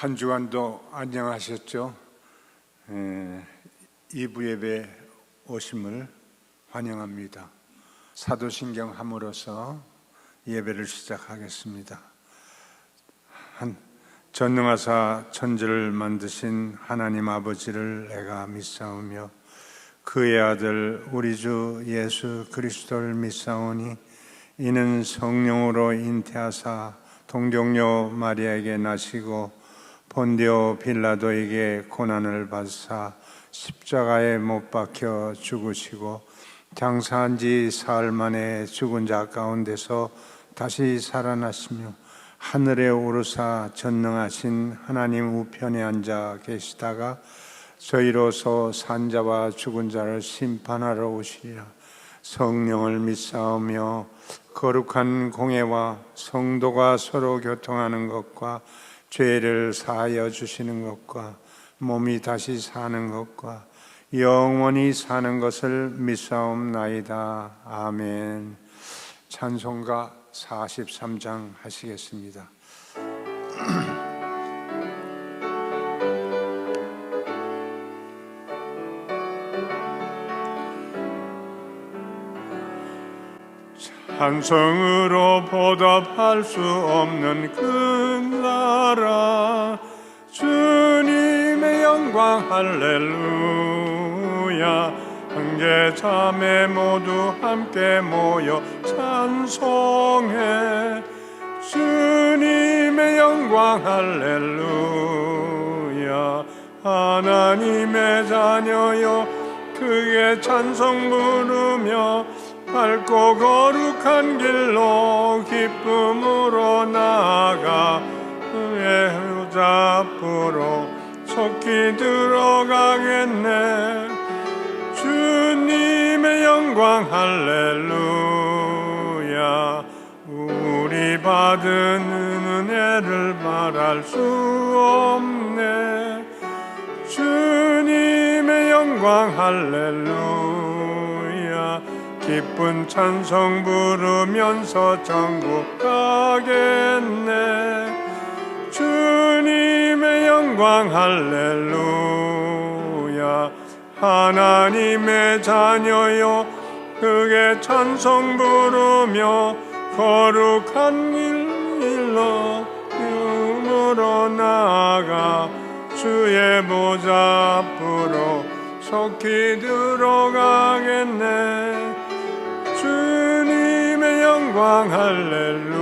한 주간도 안녕하셨죠? 2부 예배 오심을 환영합니다. 사도신경 함으로써 예배를 시작하겠습니다. 전능하사 천지를 만드신 하나님 아버지를 내가 믿사오며 그의 아들 우리 주 예수 그리스도를 믿사오니 이는 성령으로 잉태하사 동정녀 마리아에게 나시고 본디오 빌라도에게 고난을 받으사 십자가에 못 박혀 죽으시고 장사한 지 사흘 만에 죽은 자 가운데서 다시 살아나시며 하늘에 오르사 전능하신 하나님 우편에 앉아 계시다가 저희로서 산자와 죽은 자를 심판하러 오시리라. 성령을 믿사오며 거룩한 공회와 성도가 서로 교통하는 것과 죄를 사하여 주시는 것과 몸이 다시 사는 것과 영원히 사는 것을 믿사옵나이다. 아멘. 찬송가 43장 하시겠습니다. 찬성으로 보답할 수 없는 그 나라 주님의 영광 할렐루야. 형제 자매 모두 함께 모여 찬송해 주님의 영광 할렐루야. 하나님의 자녀여 크게 찬송 부르며 밝고 거룩한 길로 기쁨으로 나아가 그의 의자 앞으로 속히 들어가겠네. 주님의 영광 할렐루야. 우리 받은 은혜를 말할 수 없네. 주님의 영광 할렐루야. 기쁜 찬송 부르면서 천국 가겠네. 주님의 영광 할렐루야. 하나님의 자녀여 크게 찬송 부르며 거룩한 길로 영으로 나아가 주의 보좌 앞으로 속히 들어가겠네. 주님의 영광 할렐루야.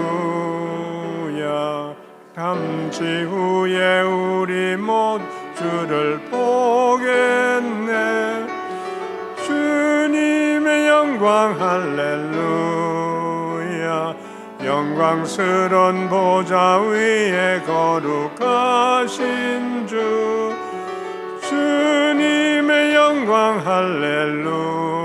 잠시 후에 우리 모두 주를 보겠네. 주님의 영광 할렐루야. 영광스런 보좌 위에 거룩하신 주 주님의 영광 할렐루야.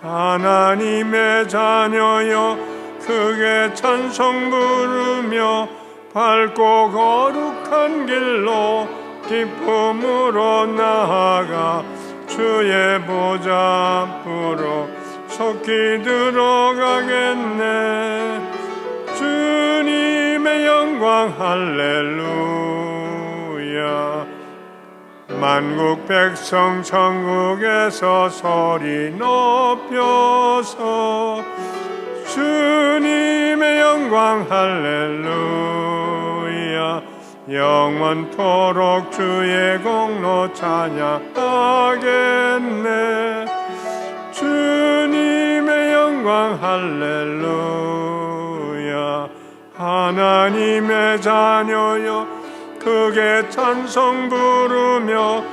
하나님의 자녀여 크게 찬송 부르며 밝고 거룩한 길로 기쁨으로 나아가 주의 보좌 앞으로 속히 들어가겠네. 주님의 영광 할렐루야. 만국 백성 천국에서 소리 높여서 주님의 영광 할렐루야. 영원토록 주의 공로 찬양하겠네. 주님의 영광 할렐루야. 하나님의 자녀여 크게 찬송 부르며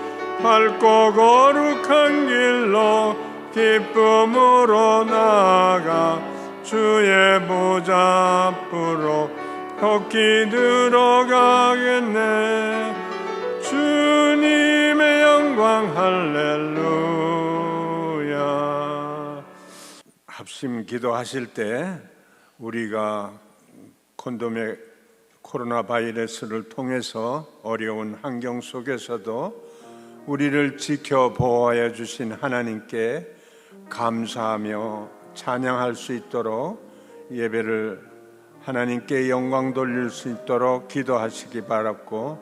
밝고 거룩한 길로 기쁨으로 나아가 주의 보좌 앞으로 속히 들어가겠네. 주님의 영광 할렐루야. 합심 기도하실 때 우리가 콘돔의 코로나 바이러스를 통해서 어려운 환경 속에서도 우리를 지켜 보호하여 주신 하나님께 감사하며 찬양할 수 있도록 예배를 하나님께 영광 돌릴 수 있도록 기도하시기 바랍고,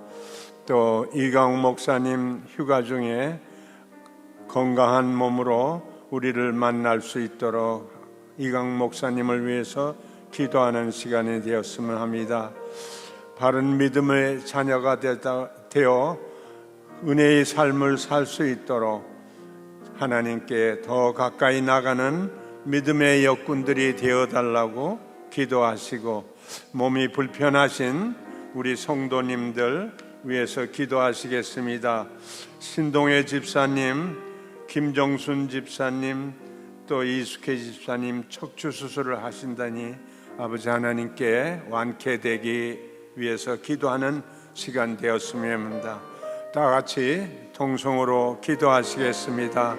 또 이강 목사님 휴가 중에 건강한 몸으로 우리를 만날 수 있도록 이강 목사님을 위해서 기도하는 시간이 되었으면 합니다. 바른 믿음의 자녀가 되어 은혜의 삶을 살 수 있도록 하나님께 더 가까이 나가는 믿음의 역군들이 되어달라고 기도하시고, 몸이 불편하신 우리 성도님들 위해서 기도하시겠습니다. 신동혜 집사님, 김정순 집사님, 또 이숙혜 집사님 척추 수술을 하신다니 아버지 하나님께 완쾌되기 위해서 기도하는 시간 되었으면 합니다. 다 같이 통성으로 기도하시겠습니다.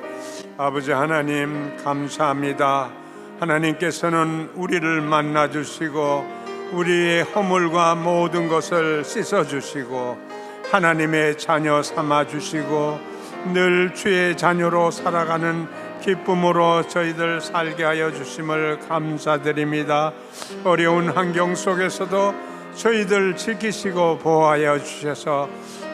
아버지 하나님 감사합니다. 하나님께서는 우리를 만나주시고 우리의 허물과 모든 것을 씻어주시고 하나님의 자녀 삼아주시고 늘 주의 자녀로 살아가는 기쁨으로 저희들 살게 하여 주심을 감사드립니다. 어려운 환경 속에서도 저희들 지키시고 보호하여 주셔서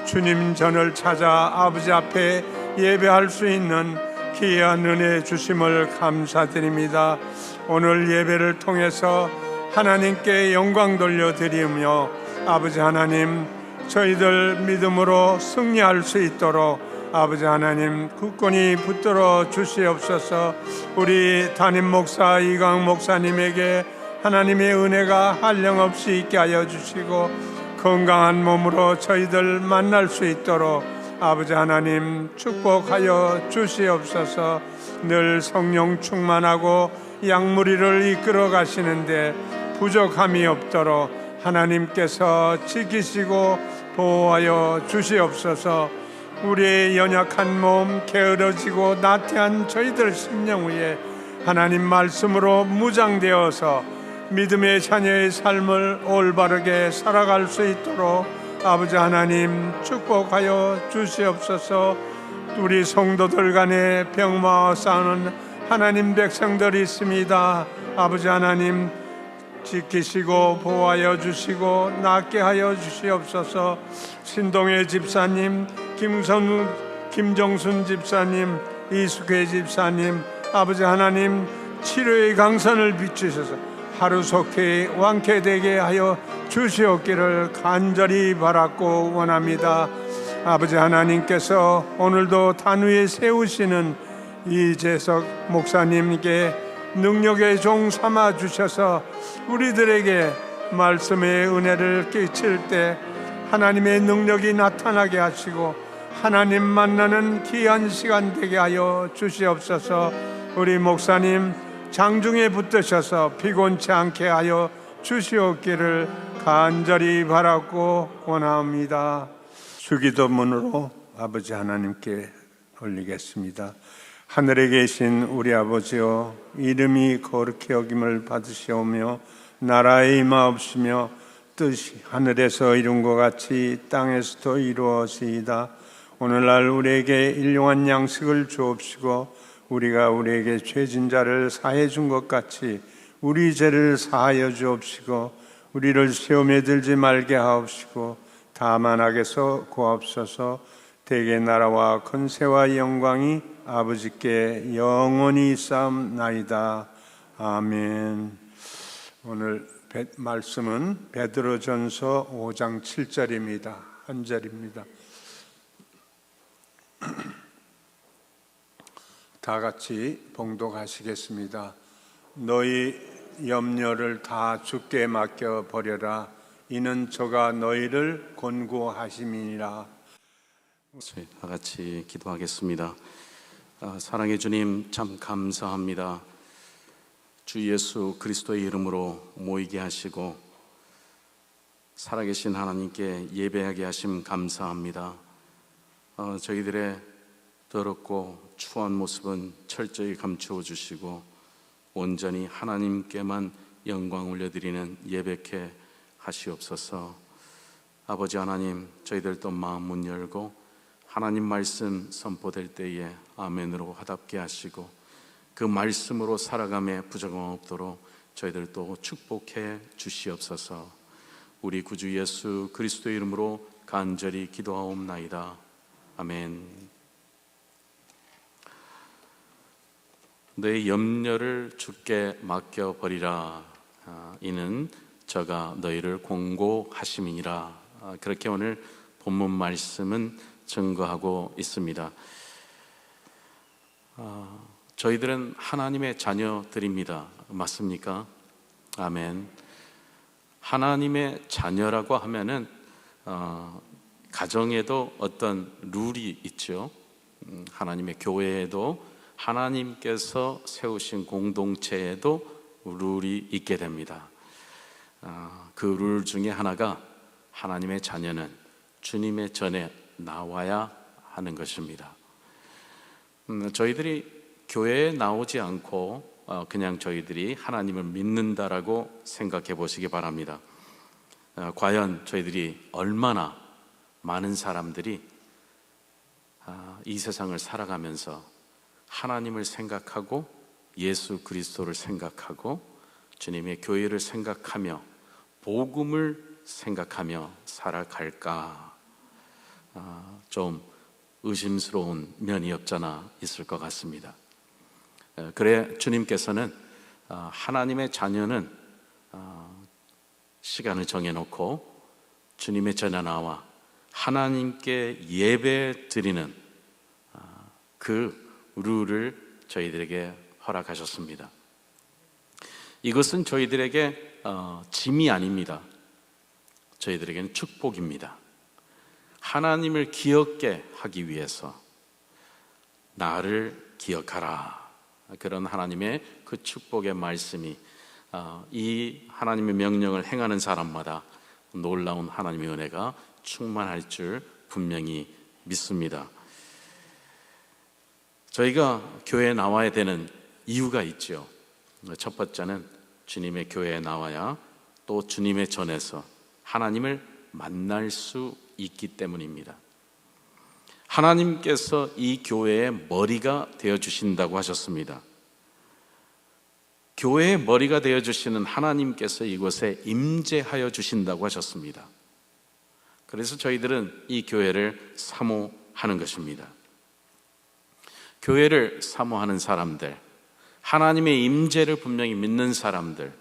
주님 전을 찾아 아버지 앞에 예배할 수 있는 귀한 은혜 주심을 감사드립니다. 오늘 예배를 통해서 하나님께 영광 돌려드리며 아버지 하나님, 저희들 믿음으로 승리할 수 있도록 아버지 하나님 굳건히 붙들어 주시옵소서. 우리 담임 목사 이강 목사님에게 하나님의 은혜가 한량없이 있게 하여 주시고 건강한 몸으로 저희들 만날 수 있도록 아버지 하나님 축복하여 주시옵소서. 늘 성령 충만하고 양무리를 이끌어 가시는데 부족함이 없도록 하나님께서 지키시고 보호하여 주시옵소서. 우리의 연약한 몸, 게으러지고 나태한 저희들 심령 위에 하나님 말씀으로 무장되어서 믿음의 자녀의 삶을 올바르게 살아갈 수 있도록 아버지 하나님 축복하여 주시옵소서. 우리 성도들 간에 병마와 싸우는 하나님 백성들이 있습니다. 아버지 하나님 지키시고 보호하여 주시고 낫게 하여 주시옵소서. 신동혜 집사님, 김정순 집사님, 이숙혜 집사님, 아버지 하나님 치료의 강선을 비추셔서 하루속히 완쾌되게 하여 주시옵기를 간절히 바랐고 원합니다. 아버지 하나님께서 오늘도 단위에 세우시는 이재석 목사님께 능력의 종 삼아 주셔서 우리들에게 말씀의 은혜를 끼칠 때 하나님의 능력이 나타나게 하시고 하나님 만나는 귀한 시간 되게 하여 주시옵소서. 우리 목사님 장중에 붙드셔서 피곤치 않게 하여 주시옵기를 간절히 바라고 원합니다. 주기도문으로 아버지 하나님께 올리겠습니다. 하늘에 계신 우리 아버지여, 이름이 거룩히 여김을 받으시오며 나라의 임하옵시며 뜻이 하늘에서 이룬 것 같이 땅에서도 이루어지이다. 오늘날 우리에게 일용할 양식을 주옵시고 우리가 우리에게 죄진 자를 사해 준 것 같이 우리 죄를 사하여 주옵시고 우리를 시험에 들지 말게 하옵시고 다만 악에서 구하옵소서. 대개 나라와 권세와 영광이 아버지께 영원히 있사옵나이다. 아멘. 오늘 말씀은 베드로전서 5장 7절입니다. 한 절입니다. 다 같이 봉독하시겠습니다. 너희 염려를 다 주께 맡겨 버려라. 이는 저가 너희를 권고하심이니라. 다 같이 기도하겠습니다. 사랑의 주님, 참 감사합니다. 주 예수 그리스도의 이름으로 모이게 하시고 살아계신 하나님께 예배하게 하심 감사합니다. 저희들의 더럽고 추한 모습은 철저히 감추어 주시고 온전히 하나님께만 영광 올려드리는 예배케 하시옵소서. 아버지 하나님, 저희들도 마음 문 열고 하나님 말씀 선포될 때에 아멘으로 화답게 하시고 그 말씀으로 살아감에 부정함 없도록 저희들 또 축복해 주시옵소서. 우리 구주 예수 그리스도의 이름으로 간절히 기도하옵나이다. 아멘. 너의 염려를 주께 맡겨버리라. 이는 저가 너희를 공고하심이니라. 그렇게 오늘 본문 말씀은 증거하고 있습니다. 저희들은 하나님의 자녀들입니다. 맞습니까? 아멘. 하나님의 자녀라고 하면은 가정에도 어떤 룰이 있죠. 하나님의 교회에도 하나님께서 세우신 공동체에도 룰이 있게 됩니다. 그 룰 중에 하나가 하나님의 자녀는 주님의 전에 나와야 하는 것입니다. 저희들이 교회에 나오지 않고 그냥 저희들이 하나님을 믿는다라고 생각해 보시기 바랍니다. 과연 저희들이 얼마나 많은 사람들이 이 세상을 살아가면서 하나님을 생각하고 예수 그리스도를 생각하고 주님의 교회를 생각하며 복음을 생각하며 살아갈까? 좀 의심스러운 면이 없잖아 있을 것 같습니다. 그래 주님께서는 하나님의 자녀는 시간을 정해놓고 주님의 전에 나와 하나님께 예배 드리는 그 룰을 저희들에게 허락하셨습니다. 이것은 저희들에게 짐이 아닙니다. 저희들에게는 축복입니다. 하나님을 기억게 하기 위해서 나를 기억하라. 그런 하나님의 그 축복의 말씀이 이 하나님의 명령을 행하는 사람마다 놀라운 하나님의 은혜가 충만할 줄 분명히 믿습니다. 저희가 교회에 나와야 되는 이유가 있죠. 첫 번째는 주님의 교회에 나와야 또 주님의 전에서 하나님을 만날 수 있기 때문입니다. 하나님께서 이 교회의 머리가 되어주신다고 하셨습니다. 교회의 머리가 되어주시는 하나님께서 이곳에 임재하여 주신다고 하셨습니다. 그래서 저희들은 이 교회를 사모하는 것입니다. 교회를 사모하는 사람들, 하나님의 임재를 분명히 믿는 사람들,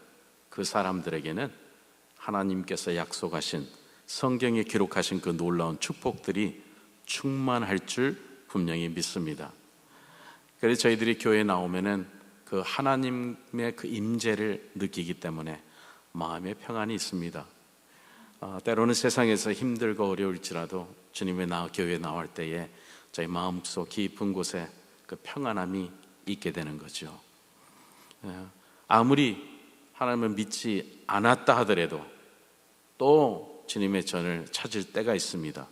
그 사람들에게는 하나님께서 약속하신 성경에 기록하신 그 놀라운 축복들이 충만할 줄 분명히 믿습니다. 그래서 저희들이 교회에 나오면은 그 하나님의 그 임재를 느끼기 때문에 마음의 평안이 있습니다. 때로는 세상에서 힘들고 어려울지라도 주님의 교회에 나올 때에 저희 마음속 깊은 곳에 그 평안함이 있게 되는 거죠. 아무리 하나님을 믿지 않았다 하더라도 또 주님의 전을 찾을 때가 있습니다.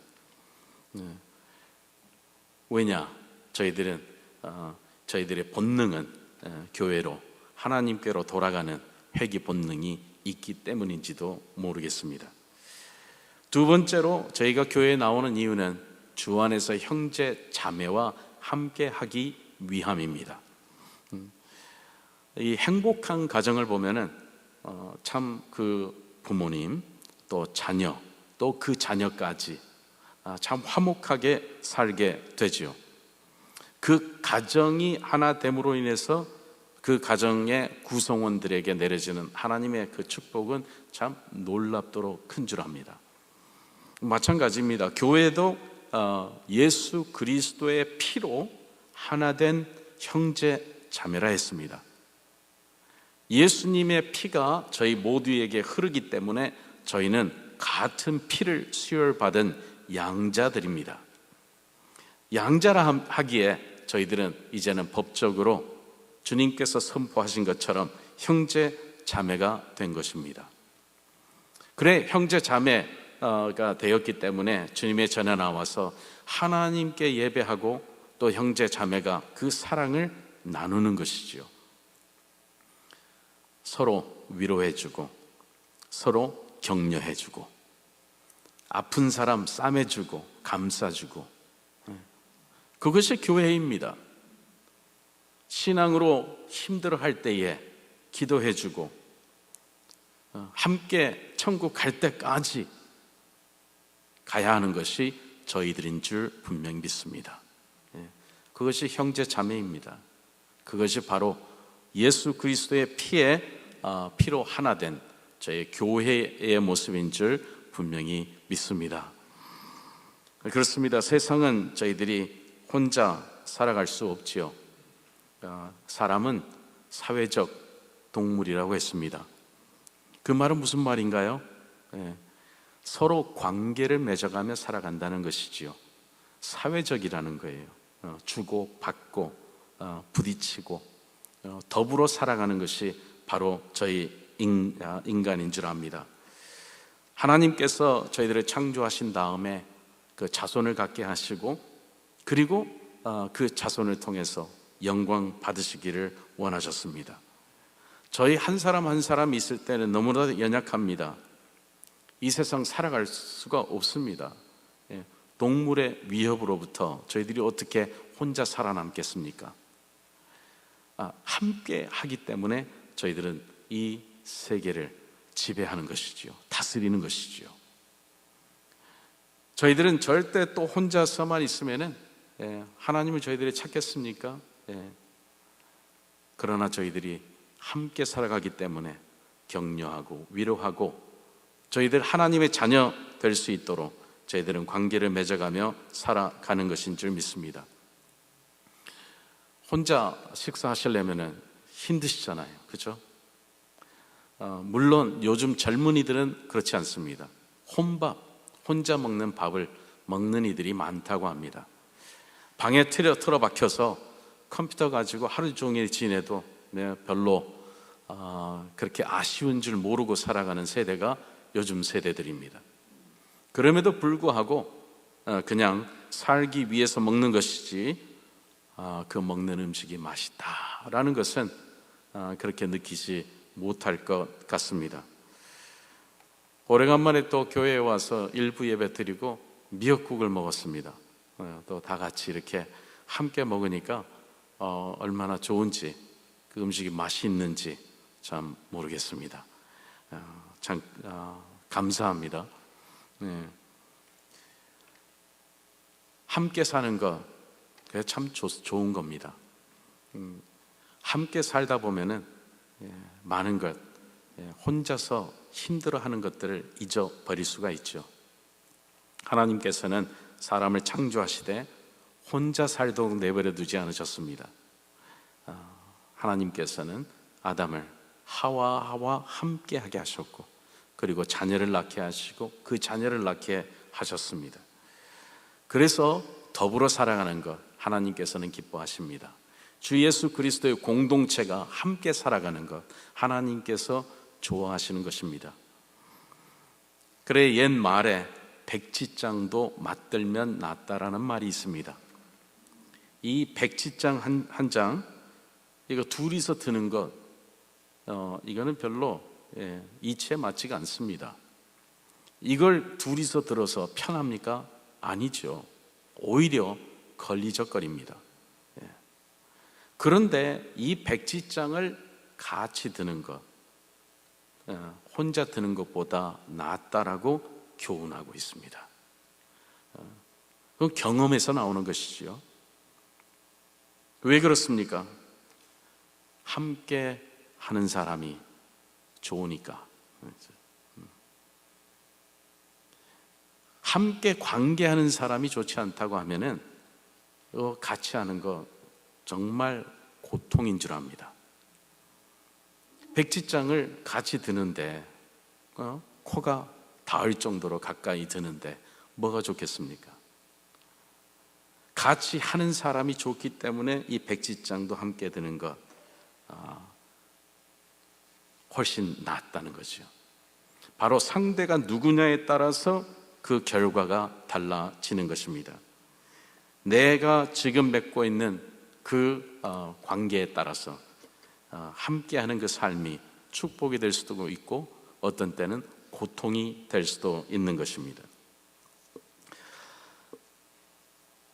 왜냐? 저희들의 본능은 교회로 하나님께로 돌아가는 회귀 본능이 있기 때문인지도 모르겠습니다. 두 번째로 저희가 교회에 나오는 이유는 주 안에서 형제 자매와 함께 하기 위함입니다. 이 행복한 가정을 보면은 참 그 부모님 또 자녀 또 그 자녀까지 참 화목하게 살게 되지요. 그 가정이 하나 됨으로 인해서 그 가정의 구성원들에게 내려지는 하나님의 그 축복은 참 놀랍도록 큰 줄 압니다. 마찬가지입니다. 교회도 예수 그리스도의 피로 하나 된 형제 자매라 했습니다. 예수님의 피가 저희 모두에게 흐르기 때문에 저희는 같은 피를 수혈받은 양자들입니다. 양자라 하기에 저희들은 이제는 법적으로 주님께서 선포하신 것처럼 형제 자매가 된 것입니다. 그래 형제 자매가 되었기 때문에 주님의 전에 나와서 하나님께 예배하고 또 형제 자매가 그 사랑을 나누는 것이지요. 서로 위로해주고 서로 격려해주고 아픈 사람 싸매주고 감싸주고 그것이 교회입니다. 신앙으로 힘들어할 때에 기도해주고 함께 천국 갈 때까지 가야 하는 것이 저희들인 줄 분명히 믿습니다. 그것이 형제 자매입니다. 그것이 바로 예수 그리스도의 피로 하나 된 저희 교회의 모습인 줄 분명히 믿습니다. 그렇습니다. 세상은 저희들이 혼자 살아갈 수 없지요. 사람은 사회적 동물이라고 했습니다. 그 말은 무슨 말인가요? 서로 관계를 맺어가며 살아간다는 것이지요. 사회적이라는 거예요. 주고 받고 부딪히고 더불어 살아가는 것이 바로 저희 인간인 줄 압니다. 하나님께서 저희들을 창조하신 다음에 그 자손을 갖게 하시고, 그리고 그 자손을 통해서 영광 받으시기를 원하셨습니다. 저희 한 사람 한 사람 있을 때는 너무나 연약합니다. 이 세상 살아갈 수가 없습니다. 동물의 위협으로부터 저희들이 어떻게 혼자 살아남겠습니까? 함께 하기 때문에 저희들은 이 세계를 지배하는 것이지요. 다스리는 것이지요. 저희들은 절대 또 혼자서만 있으면은 하나님을 저희들이 찾겠습니까? 그러나 저희들이 함께 살아가기 때문에 격려하고 위로하고 저희들 하나님의 자녀 될 수 있도록 저희들은 관계를 맺어가며 살아가는 것인 줄 믿습니다. 혼자 식사하시려면 힘드시잖아요. 그렇죠? 물론 요즘 젊은이들은 그렇지 않습니다. 혼자 먹는 밥을 먹는 이들이 많다고 합니다. 방에 틀어박혀서 컴퓨터 가지고 하루 종일 지내도 별로 그렇게 아쉬운 줄 모르고 살아가는 세대가 요즘 세대들입니다. 그럼에도 불구하고 그냥 살기 위해서 먹는 것이지 그 먹는 음식이 맛있다라는 것은 그렇게 느끼지 못할 것 같습니다. 오래간만에 또 교회에 와서 일부 예배 드리고 미역국을 먹었습니다. 또 다 같이 이렇게 함께 먹으니까 얼마나 좋은지, 그 음식이 맛이 있는지 참 모르겠습니다. 참 감사합니다. 함께 사는 것, 그게 참 좋은 겁니다. 함께 살다 보면은 많은 것, 혼자서 힘들어하는 것들을 잊어버릴 수가 있죠. 하나님께서는 사람을 창조하시되 혼자 살도록 내버려 두지 않으셨습니다. 하나님께서는 아담을 하와와 함께 하게 하셨고, 그리고 자녀를 낳게 하시고 그 자녀를 낳게 하셨습니다. 그래서 더불어 살아가는 것 하나님께서는 기뻐하십니다. 주 예수 그리스도의 공동체가 함께 살아가는 것 하나님께서 좋아하시는 것입니다. 그래 옛 말에 백지장도 맞들면 낫다라는 말이 있습니다. 이 백지장 한 장, 이거 둘이서 드는 것, 이거는 별로 이치에 맞지가 않습니다. 이걸 둘이서 들어서 편합니까? 아니죠. 오히려 걸리적거립니다. 그런데 이 백지장을 같이 드는 것, 혼자 드는 것보다 낫다라고 교훈하고 있습니다. 그 경험에서 나오는 것이죠. 왜 그렇습니까? 함께 하는 사람이 좋으니까. 함께 관계하는 사람이 좋지 않다고 하면은 같이 하는 거 정말 고통인 줄 압니다. 백지장을 같이 드는데 코가 닿을 정도로 가까이 드는데 뭐가 좋겠습니까? 같이 하는 사람이 좋기 때문에 이 백지장도 함께 드는 것 훨씬 낫다는 거죠. 바로 상대가 누구냐에 따라서 그 결과가 달라지는 것입니다. 내가 지금 맺고 있는 그 관계에 따라서 함께하는 그 삶이 축복이 될 수도 있고 어떤 때는 고통이 될 수도 있는 것입니다.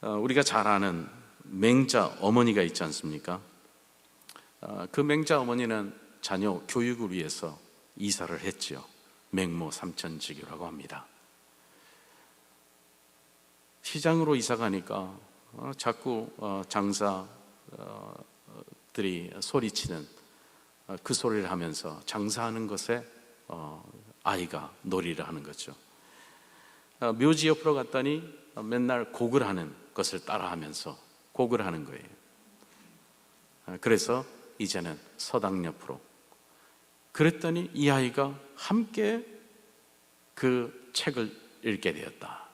우리가 잘 아는 맹자 어머니가 있지 않습니까? 그 맹자 어머니는 자녀 교육을 위해서 이사를 했지요. 맹모 삼천지교라고 합니다. 시장으로 이사 가니까 자꾸 장사들이 소리치는 그 소리를 하면서 장사하는 것에 아이가 놀이를 하는 거죠. 묘지 옆으로 갔더니 맨날 곡을 하는 것을 따라하면서 곡을 하는 거예요. 그래서 이제는 서당 옆으로. 그랬더니 이 아이가 함께 그 책을 읽게 되었다.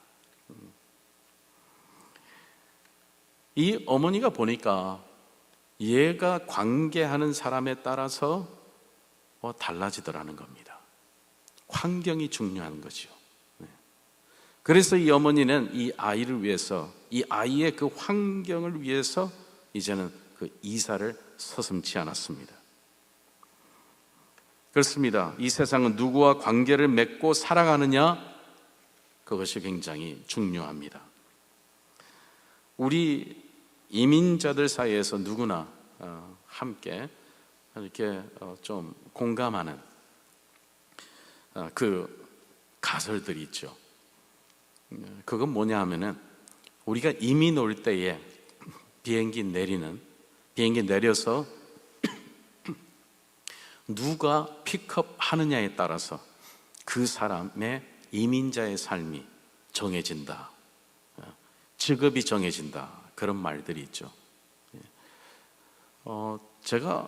이 어머니가 보니까 얘가 관계하는 사람에 따라서 달라지더라는 겁니다. 환경이 중요한 거죠. 그래서 이 어머니는 이 아이를 위해서, 이 아이의 그 환경을 위해서 이제는 그 이사를 서슴지 않았습니다. 그렇습니다. 이 세상은 누구와 관계를 맺고 살아가느냐, 그것이 굉장히 중요합니다. 우리 이민자들 사이에서 누구나 함께 이렇게 좀 공감하는 그 가설들이 있죠. 그건 뭐냐 하면은, 우리가 이민 올 때에 비행기 내려서 누가 픽업하느냐에 따라서 그 사람의 이민자의 삶이 정해진다, 직업이 정해진다, 그런 말들이 있죠. 제가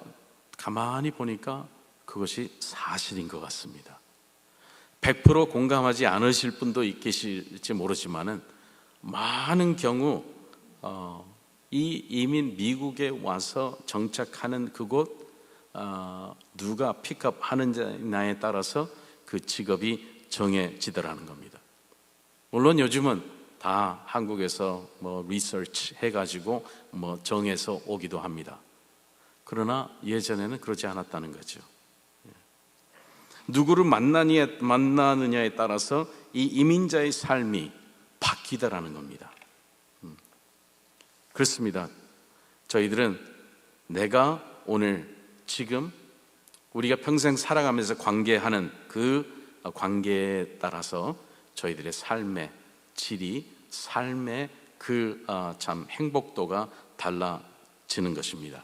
가만히 보니까 그것이 사실인 것 같습니다. 100% 공감하지 않으실 분도 계실지 모르지만은, 많은 경우 이 이민 미국에 와서 정착하는 그곳, 누가 픽업하느냐에 따라서 그 직업이 정해지더라는 겁니다. 물론 요즘은 다 한국에서 리서치 해가지고 정해서 오기도 합니다. 그러나 예전에는 그러지 않았다는 거죠. 누구를 만나느냐에 따라서 이 이민자의 삶이 바뀌더라는 겁니다. 그렇습니다. 저희들은 내가 오늘 지금 우리가 평생 살아가면서 관계하는 그 관계에 따라서 저희들의 삶의 질이, 삶의 그 참 행복도가 달라지는 것입니다.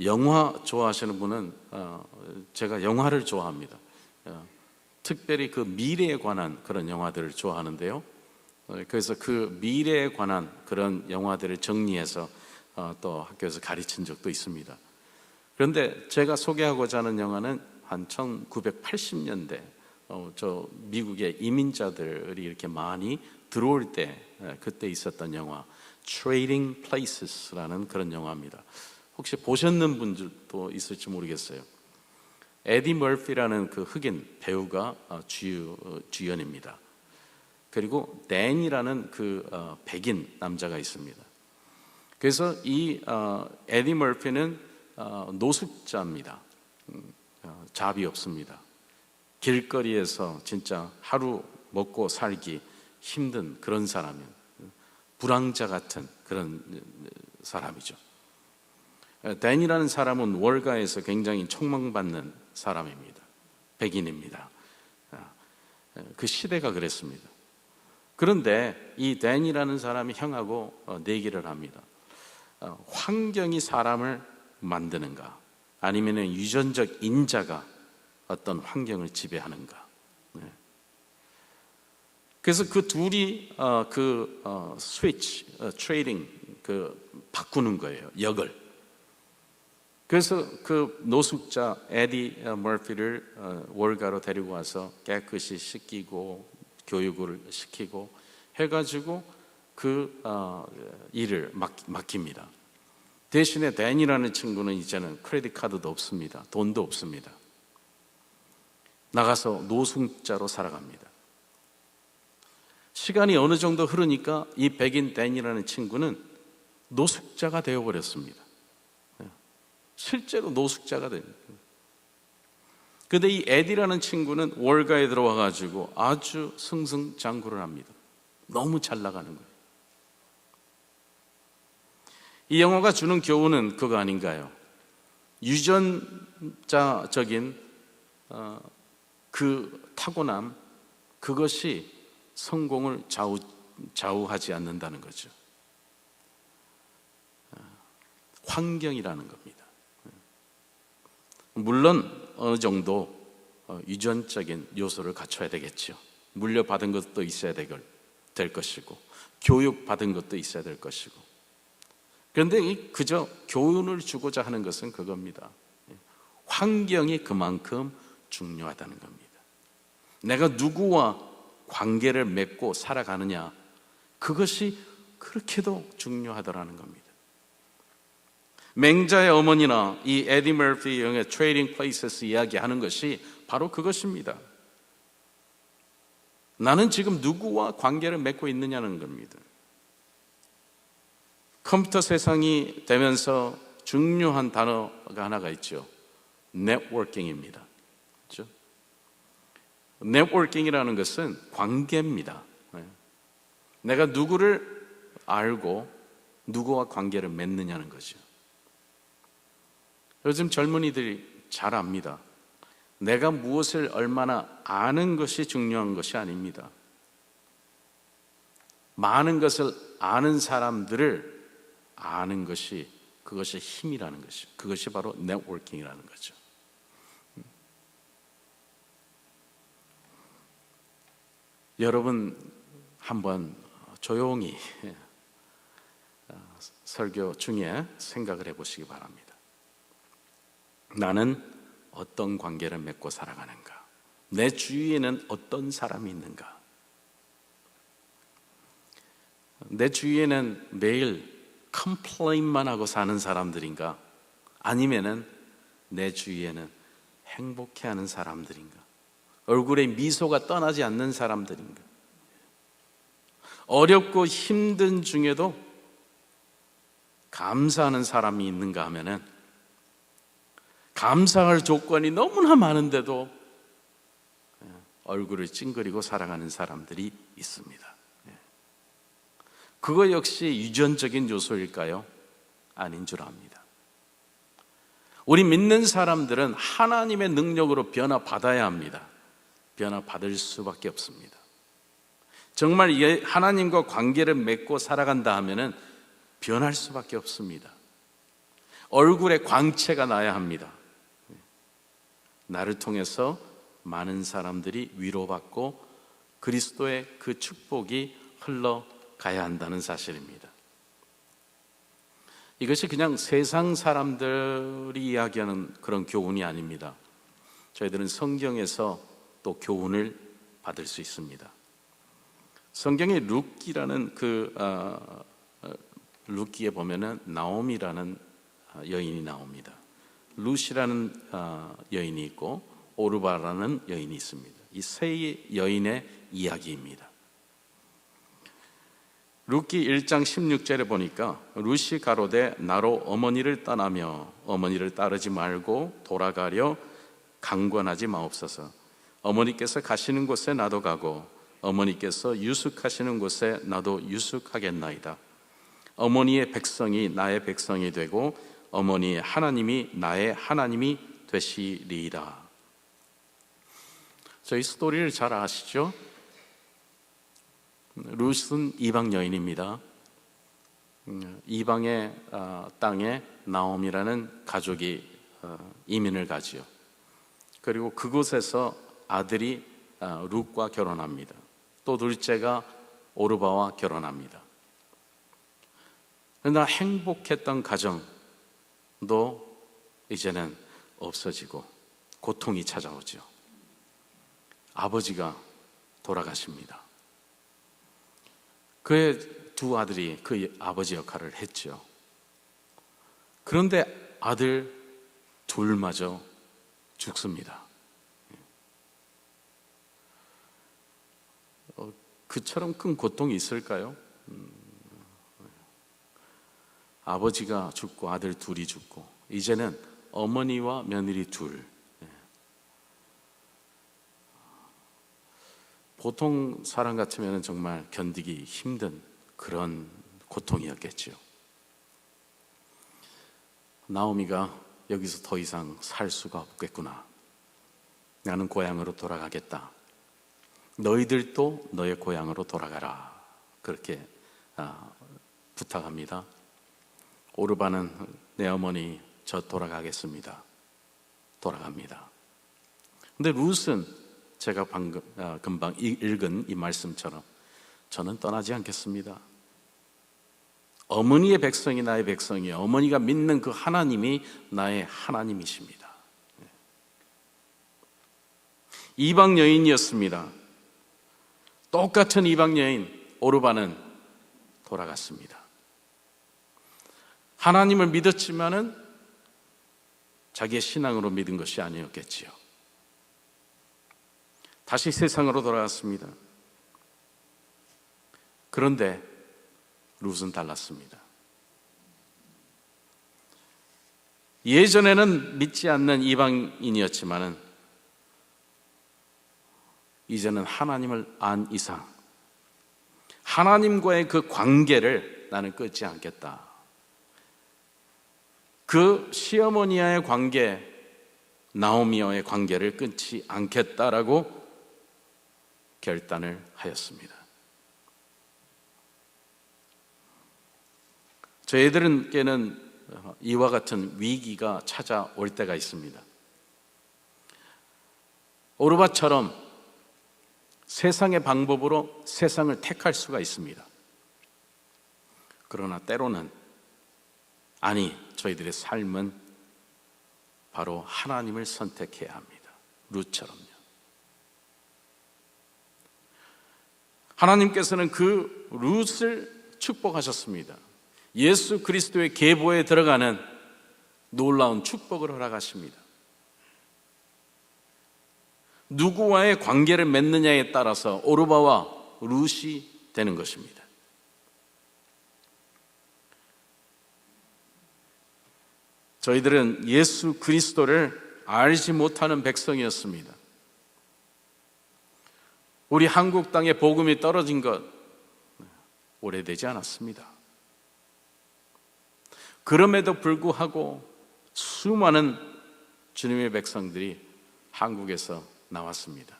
영화 좋아하시는 분은, 제가 영화를 좋아합니다. 특별히 그 미래에 관한 그런 영화들을 좋아하는데요. 그래서 그 미래에 관한 그런 영화들을 정리해서 또 학교에서 가르친 적도 있습니다. 그런데 제가 소개하고자 하는 영화는 한 1980년대 저 미국의 이민자들이 이렇게 많이 들어올 때, 그때 있었던 영화 Trading Places라는 그런 영화입니다. 혹시 보셨는 분들도 있을지 모르겠어요. 에디 머피라는 그 흑인 배우가 주연입니다. 그리고 댄이라는 그 백인 남자가 있습니다. 그래서 이 에디 머피는 노숙자입니다. 잡이 없습니다. 길거리에서 진짜 하루 먹고 살기 힘든 그런 사람이에요. 불황자 같은 그런 사람이죠. 댄이라는 사람은 월가에서 굉장히 촉망받는 사람입니다. 백인입니다. 그 시대가 그랬습니다. 그런데 이 댄이라는 사람이 형하고 내기를 합니다. 환경이 사람을 만드는가, 아니면 유전적 인자가 어떤 환경을 지배하는가. 그래서 그 둘이 스위치, 트레이딩, 바꾸는 거예요, 역을. 그래서 그 노숙자 에디 머피를 월가로 데리고 와서 깨끗이 씻기고 교육을 시키고 해가지고 그 일을 맡깁니다. 대신에 댄이라는 친구는 이제는 크레딧 카드도 없습니다. 돈도 없습니다. 나가서 노숙자로 살아갑니다. 시간이 어느 정도 흐르니까 이 백인 댄이라는 친구는 노숙자가 되어버렸습니다. 실제로 노숙자가 됩니다. 그런데 이 에디라는 친구는 월가에 들어와가지고 아주 승승장구를 합니다. 너무 잘 나가는 거예요. 이 영화가 주는 교훈은 그거 아닌가요? 유전자적인 그 타고남, 그것이 성공을 좌우하지 않는다는 거죠. 환경이라는 겁니다. 물론 어느 정도 유전적인 요소를 갖춰야 되겠죠. 물려받은 것도 있어야 될 것이고, 교육받은 것도 있어야 될 것이고. 그런데 그저 교훈을 주고자 하는 것은 그겁니다. 환경이 그만큼 중요하다는 겁니다. 내가 누구와 관계를 맺고 살아가느냐, 그것이 그렇게도 중요하더라는 겁니다. 맹자의 어머니나 이 에디 머피 영의 트레이딩 플레이스에서 이야기하는 것이 바로 그것입니다. 나는 지금 누구와 관계를 맺고 있느냐는 겁니다. 컴퓨터 세상이 되면서 중요한 단어가 하나가 있죠. 네트워킹입니다. 그렇죠? 네트워킹이라는 것은 관계입니다. 내가 누구를 알고 누구와 관계를 맺느냐는 거죠. 요즘 젊은이들이 잘 압니다. 내가 무엇을 얼마나 아는 것이 중요한 것이 아닙니다. 많은 것을 아는 사람들을 아는 것이, 그것이 힘이라는 것이죠. 그것이 바로 네트워킹이라는 거죠. 여러분 한번 조용히 설교 중에 생각을 해보시기 바랍니다. 나는 어떤 관계를 맺고 살아가는가? 내 주위에는 어떤 사람이 있는가? 내 주위에는 매일 컴플레인만 하고 사는 사람들인가? 아니면은 내 주위에는 행복해하는 사람들인가? 얼굴에 미소가 떠나지 않는 사람들인가? 어렵고 힘든 중에도 감사하는 사람이 있는가 하면은 감사할 조건이 너무나 많은데도 얼굴을 찡그리고 살아가는 사람들이 있습니다. 그거 역시 유전적인 요소일까요? 아닌 줄 압니다. 우리 믿는 사람들은 하나님의 능력으로 변화받아야 합니다. 변화받을 수밖에 없습니다. 정말 하나님과 관계를 맺고 살아간다 하면은 변할 수밖에 없습니다. 얼굴에 광채가 나야 합니다. 나를 통해서 많은 사람들이 위로받고 그리스도의 그 축복이 흘러가야 한다는 사실입니다. 이것이 그냥 세상 사람들이 이야기하는 그런 교훈이 아닙니다. 저희들은 성경에서 또 교훈을 받을 수 있습니다. 성경에 룻기라는 룻기에 보면은 나오미라는 여인이 나옵니다. 룻이라는 여인이 있고 오르바라는 여인이 있습니다. 이 세 여인의 이야기입니다. 룻기 1장 16절에 보니까 룻이 가로되 나로 어머니를 떠나며 어머니를 따르지 말고 돌아가려 강권하지 마옵소서. 어머니께서 가시는 곳에 나도 가고 어머니께서 유숙하시는 곳에 나도 유숙하겠나이다. 어머니의 백성이 나의 백성이 되고 어머니의 하나님이 나의 하나님이 되시리이다. 저희 스토리를 잘 아시죠? 룻은 이방 여인입니다. 이방의 땅에 나옴이라는 가족이 이민을 가지요. 그리고 그곳에서 아들이 룻과 결혼합니다. 또 둘째가 오르바와 결혼합니다. 그러나 행복했던 가정도 이제는 없어지고 고통이 찾아오죠. 아버지가 돌아가십니다. 그의 두 아들이 그 아버지 역할을 했죠. 그런데 아들 둘마저 죽습니다. 그처럼 큰 고통이 있을까요? 아버지가 죽고 아들 둘이 죽고 이제는 어머니와 며느리 둘. 보통 사람 같으면 정말 견디기 힘든 그런 고통이었겠죠. 나오미가 여기서 더 이상 살 수가 없겠구나. 나는 고향으로 돌아가겠다. 너희들도 너의 고향으로 돌아가라. 그렇게 부탁합니다. 오르바는 내 어머니 저 돌아가겠습니다. 돌아갑니다. 근데 룻은 제가 금방 읽은 이 말씀처럼 저는 떠나지 않겠습니다. 어머니의 백성이 나의 백성이에요. 어머니가 믿는 그 하나님이 나의 하나님이십니다. 이방 여인이었습니다. 똑같은 이방 여인 오르바는 돌아갔습니다. 하나님을 믿었지만은 자기의 신앙으로 믿은 것이 아니었겠지요. 다시 세상으로 돌아갔습니다. 그런데 룻은 달랐습니다. 예전에는 믿지 않는 이방인이었지만은 이제는 하나님을 안 이상 하나님과의 그 관계를 나는 끊지 않겠다. 그 시어머니와의 관계, 나오미와의 관계를 끊지 않겠다라고 결단을 하였습니다. 저희들에게는 이와 같은 위기가 찾아올 때가 있습니다. 오르바처럼 세상의 방법으로 세상을 택할 수가 있습니다. 그러나 때로는 아니, 저희들의 삶은 바로 하나님을 선택해야 합니다. 룻처럼요. 하나님께서는 그 룻을 축복하셨습니다. 예수 그리스도의 계보에 들어가는 놀라운 축복을 허락하십니다. 누구와의 관계를 맺느냐에 따라서 오르바와 룻이 되는 것입니다. 저희들은 예수 그리스도를 알지 못하는 백성이었습니다. 우리 한국 땅에 복음이 떨어진 것 오래되지 않았습니다. 그럼에도 불구하고 수많은 주님의 백성들이 한국에서 나왔습니다.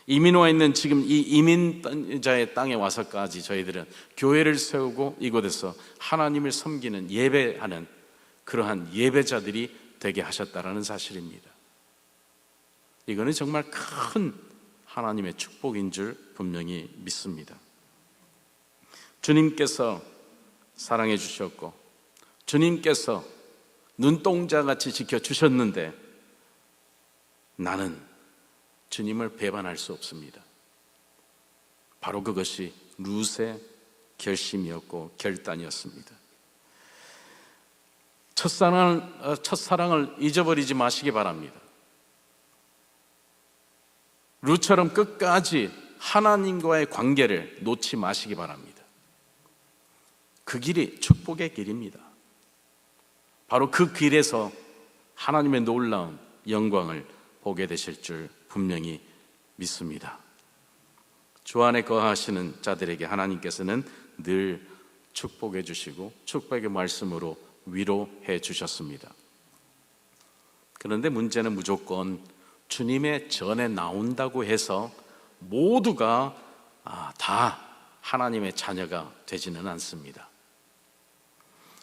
이민 와 있는 지금 이 이민자의 땅에 와서까지 저희들은 교회를 세우고 이곳에서 하나님을 섬기는 예배하는 그러한 예배자들이 되게 하셨다라는 사실입니다. 이거는 정말 큰 하나님의 축복인 줄 분명히 믿습니다. 주님께서 사랑해 주셨고 주님께서 눈동자같이 지켜주셨는데 나는 주님을 배반할 수 없습니다. 바로 그것이 룻의 결심이었고 결단이었습니다. 첫사랑을 잊어버리지 마시기 바랍니다. 룻처럼 끝까지 하나님과의 관계를 놓지 마시기 바랍니다. 그 길이 축복의 길입니다. 바로 그 길에서 하나님의 놀라운 영광을 보게 되실 줄 분명히 믿습니다. 주 안에 거하시는 자들에게 하나님께서는 늘 축복해 주시고 축복의 말씀으로 위로해 주셨습니다. 그런데 문제는 무조건 주님의 전에 나온다고 해서 모두가 다 하나님의 자녀가 되지는 않습니다.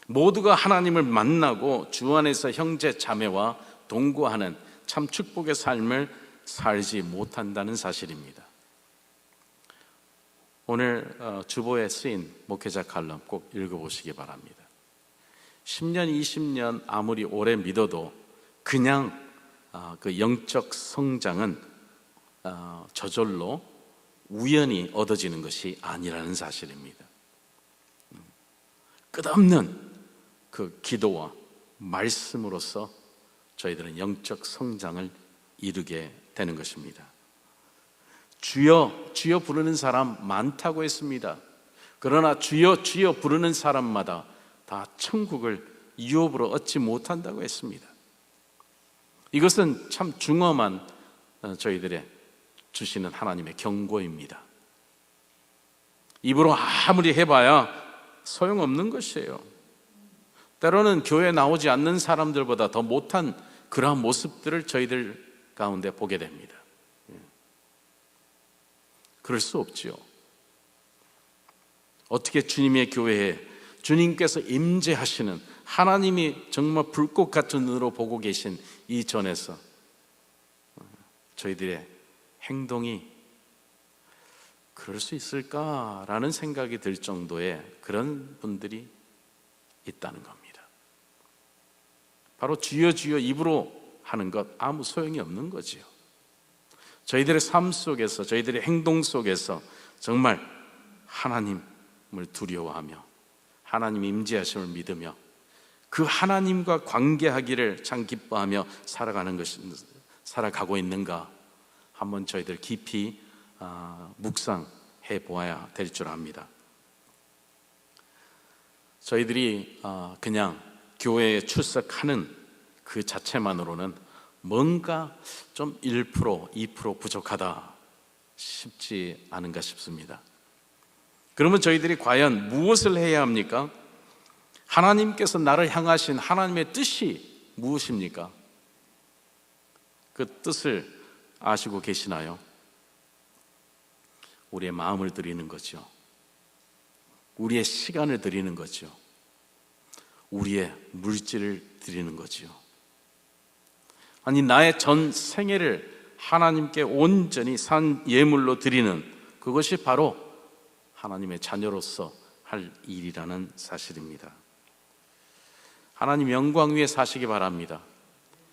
모두가 하나님을 만나고 주 안에서 형제 자매와 동거하는 참 축복의 삶을 살지 못한다는 사실입니다. 오늘 주보에 쓰인 목회자 칼럼 꼭 읽어보시기 바랍니다. 10년, 20년 아무리 오래 믿어도 그냥 그 영적 성장은 저절로 우연히 얻어지는 것이 아니라는 사실입니다. 끝없는 그 기도와 말씀으로써 저희들은 영적 성장을 이루게 되는 것입니다. 주여 주여 부르는 사람 많다고 했습니다. 그러나 주여 주여 부르는 사람마다 다 천국을 유업으로 얻지 못한다고 했습니다. 이것은 참 중엄한 저희들의 주시는 하나님의 경고입니다. 입으로 아무리 해봐야 소용없는 것이에요. 때로는 교회에 나오지 않는 사람들보다 더 못한 그러한 모습들을 저희들 가운데 보게 됩니다. 그럴 수 없지요. 어떻게 주님의 교회에 주님께서 임재하시는, 하나님이 정말 불꽃 같은 눈으로 보고 계신 이 전에서 저희들의 행동이 그럴 수 있을까라는 생각이 들 정도의 그런 분들이 있다는 겁니다. 바로 주여 주여 입으로 하는 것 아무 소용이 없는 거지요. 저희들의 삶 속에서, 저희들의 행동 속에서 정말 하나님을 두려워하며 하나님 임재하심을 믿으며 그 하나님과 관계하기를 참 기뻐하며 살아가고 있는가 한번 저희들 깊이 묵상해 보아야 될 줄 압니다. 저희들이 그냥 교회에 출석하는 그 자체만으로는 뭔가 좀 1%, 2% 부족하다 싶지 않은가 싶습니다. 그러면 저희들이 과연 무엇을 해야 합니까? 하나님께서 나를 향하신 하나님의 뜻이 무엇입니까? 그 뜻을 아시고 계시나요? 우리의 마음을 드리는 거죠. 우리의 시간을 드리는 거죠. 우리의 물질을 드리는 거죠. 아니, 나의 전 생애를 하나님께 온전히 산 예물로 드리는, 그것이 바로 하나님의 자녀로서 할 일이라는 사실입니다. 하나님 영광 위에 사시기 바랍니다.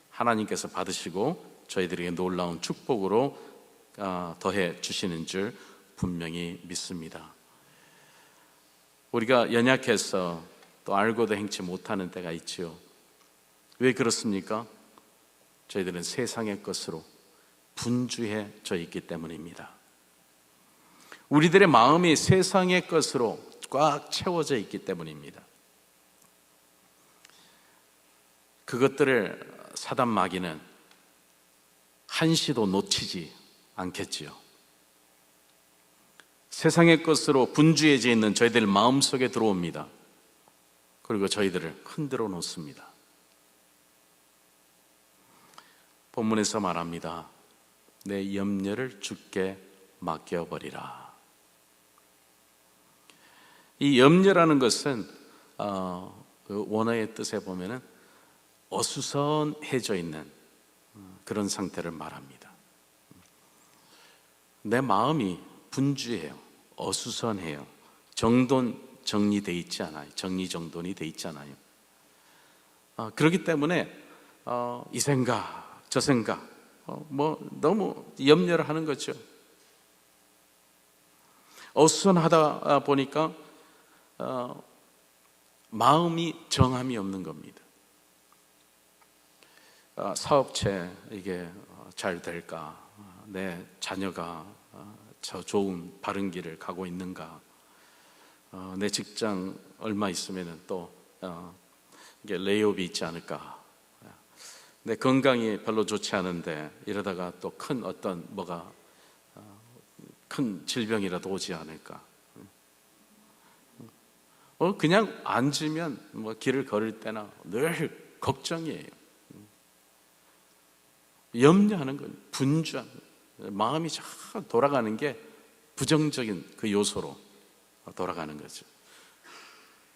하나님께서 받으시고 저희들에게 놀라운 축복으로 더해 주시는 줄 분명히 믿습니다. 우리가 연약해서 또 알고도 행치 못하는 때가 있지요. 왜 그렇습니까? 저희들은 세상의 것으로 분주해져 있기 때문입니다. 우리들의 마음이 세상의 것으로 꽉 채워져 있기 때문입니다. 그것들을 사단 마귀는 한시도 놓치지 않겠지요. 세상의 것으로 분주해져 있는 저희들 마음속에 들어옵니다. 그리고 저희들을 흔들어 놓습니다. 본문에서 말합니다. 내 염려를 주께 맡겨버리라. 이 염려라는 것은 그 원어의 뜻에 보면은 어수선해져 있는 그런 상태를 말합니다. 내 마음이 분주해요. 어수선해요. 정리되어 있지 않아요. 정리정돈이 되어 있지 않아요. 그렇기 때문에 이 생각, 저 생각, 너무 염려를 하는 거죠. 어수선하다 보니까 마음이 정함이 없는 겁니다. 사업체 이게 잘 될까? 내 자녀가 저 좋은 바른 길을 가고 있는가? 내 직장 얼마 있으면 또 이게 레이업이 있지 않을까? 내 건강이 별로 좋지 않은데 이러다가 또 큰 어떤 큰 질병이라도 오지 않을까? 그냥 앉으면 길을 걸을 때나 늘 걱정이에요. 염려하는 거예요. 분주한 거예요. 마음이 잘 돌아가는 게 부정적인 그 요소로 돌아가는 거죠.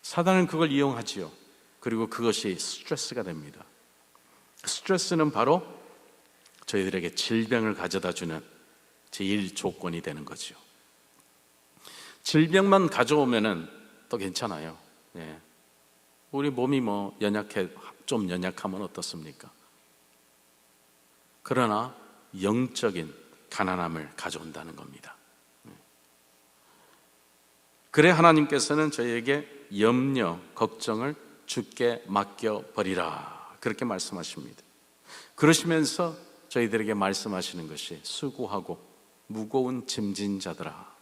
사단은 그걸 이용하지요. 그리고 그것이 스트레스가 됩니다. 스트레스는 바로 저희들에게 질병을 가져다 주는 제1 조건이 되는 거죠. 질병만 가져오면은 또 괜찮아요. 예. 우리 몸이 좀 연약하면 어떻습니까? 그러나 영적인 가난함을 가져온다는 겁니다. 그래 하나님께서는 저희에게 염려, 걱정을 주께 맡겨버리라 그렇게 말씀하십니다. 그러시면서 저희들에게 말씀하시는 것이 수고하고 무거운 짐진 자들아.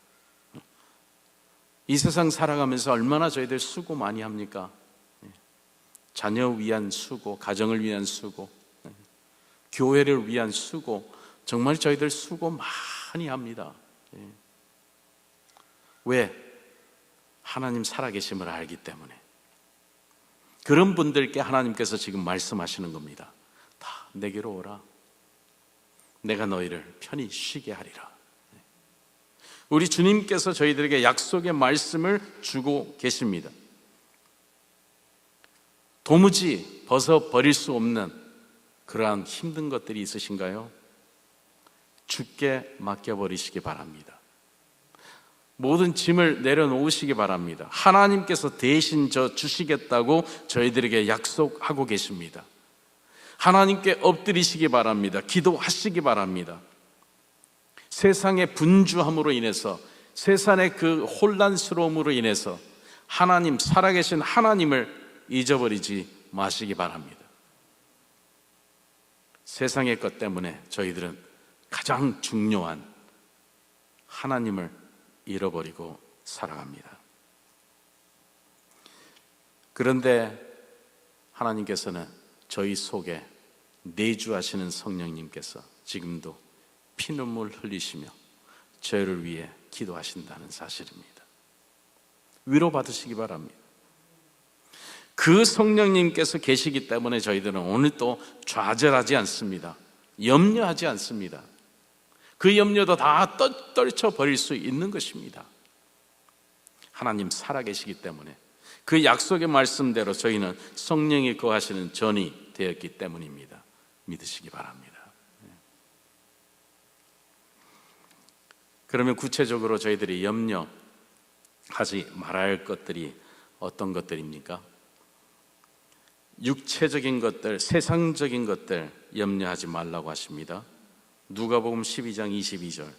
이 세상 살아가면서 얼마나 저희들 수고 많이 합니까? 자녀 위한 수고, 가정을 위한 수고, 교회를 위한 수고, 정말 저희들 수고 많이 합니다. 왜? 하나님 살아계심을 알기 때문에. 그런 분들께 하나님께서 지금 말씀하시는 겁니다. 다 내게로 오라. 내가 너희를 편히 쉬게 하리라. 우리 주님께서 저희들에게 약속의 말씀을 주고 계십니다. 도무지 벗어버릴 수 없는 그러한 힘든 것들이 있으신가요? 주께 맡겨버리시기 바랍니다. 모든 짐을 내려놓으시기 바랍니다. 하나님께서 대신 져 주시겠다고 저희들에게 약속하고 계십니다. 하나님께 엎드리시기 바랍니다. 기도하시기 바랍니다. 세상의 분주함으로 인해서, 세상의 그 혼란스러움으로 인해서 하나님, 살아계신 하나님을 잊어버리지 마시기 바랍니다. 세상의 것 때문에 저희들은 가장 중요한 하나님을 잃어버리고 살아갑니다. 그런데 하나님께서는 저희 속에 내주하시는 성령님께서 지금도 피눈물 흘리시며 저희를 위해 기도하신다는 사실입니다. 위로받으시기 바랍니다. 그 성령님께서 계시기 때문에 저희들은 오늘 또 좌절하지 않습니다. 염려하지 않습니다. 그 염려도 다 떨쳐버릴 수 있는 것입니다. 하나님 살아계시기 때문에, 그 약속의 말씀대로 저희는 성령이 거하시는 전이 되었기 때문입니다. 믿으시기 바랍니다. 그러면 구체적으로 저희들이 염려하지 말아야 할 것들이 어떤 것들입니까? 육체적인 것들, 세상적인 것들 염려하지 말라고 하십니다. 누가복음 12장 22절,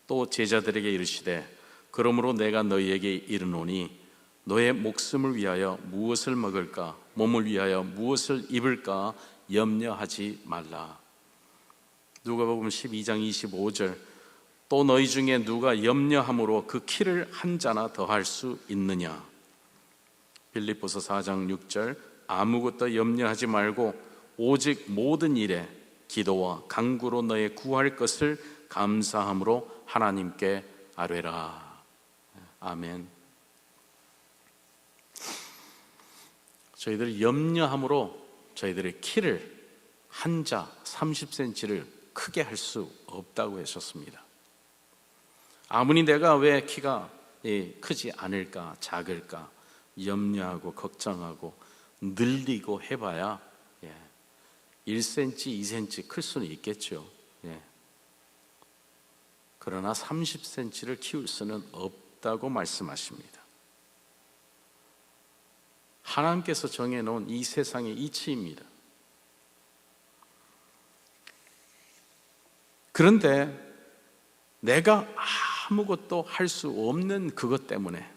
또 제자들에게 이르시되 그러므로 내가 너희에게 이르노니 너의 목숨을 위하여 무엇을 먹을까, 몸을 위하여 무엇을 입을까 염려하지 말라. 누가복음 12장 25절, 또 너희 중에 누가 염려함으로 그 키를 한 자나 더할 수 있느냐. 빌립보서 4장 6절, 아무것도 염려하지 말고 오직 모든 일에 기도와 간구로 너의 구할 것을 감사함으로 하나님께 아뢰라. 아멘. 저희들 염려함으로 저희들의 키를 한 자 30cm를 크게 할 수 없다고 하셨습니다. 아무리 내가 왜 키가 크지 않을까, 작을까 염려하고 걱정하고 늘리고 해봐야 1cm, 2cm 클 수는 있겠죠. 그러나 30cm를 키울 수는 없다고 말씀하십니다. 하나님께서 정해놓은 이 세상의 이치입니다. 그런데 내가 아무것도 할 수 없는 그것 때문에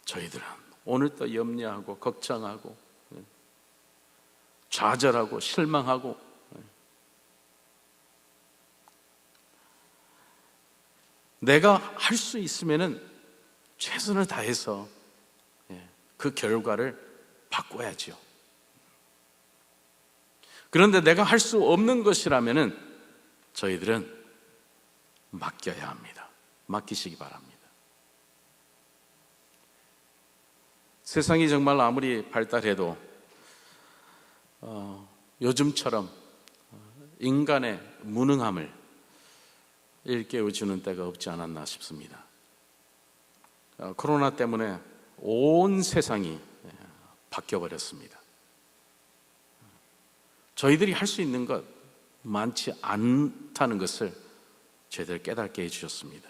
저희들은 오늘 또 염려하고 걱정하고 좌절하고 실망하고, 내가 할 수 있으면은 최선을 다해서 그 결과를 바꿔야죠. 그런데 내가 할 수 없는 것이라면은 저희들은 맡겨야 합니다. 맡기시기 바랍니다. 세상이 정말 아무리 발달해도 요즘처럼 인간의 무능함을 일깨워주는 때가 없지 않았나 싶습니다. 코로나 때문에 온 세상이 바뀌어버렸습니다. 저희들이 할 수 있는 것 많지 않다는 것을 저희들 깨닫게 해주셨습니다.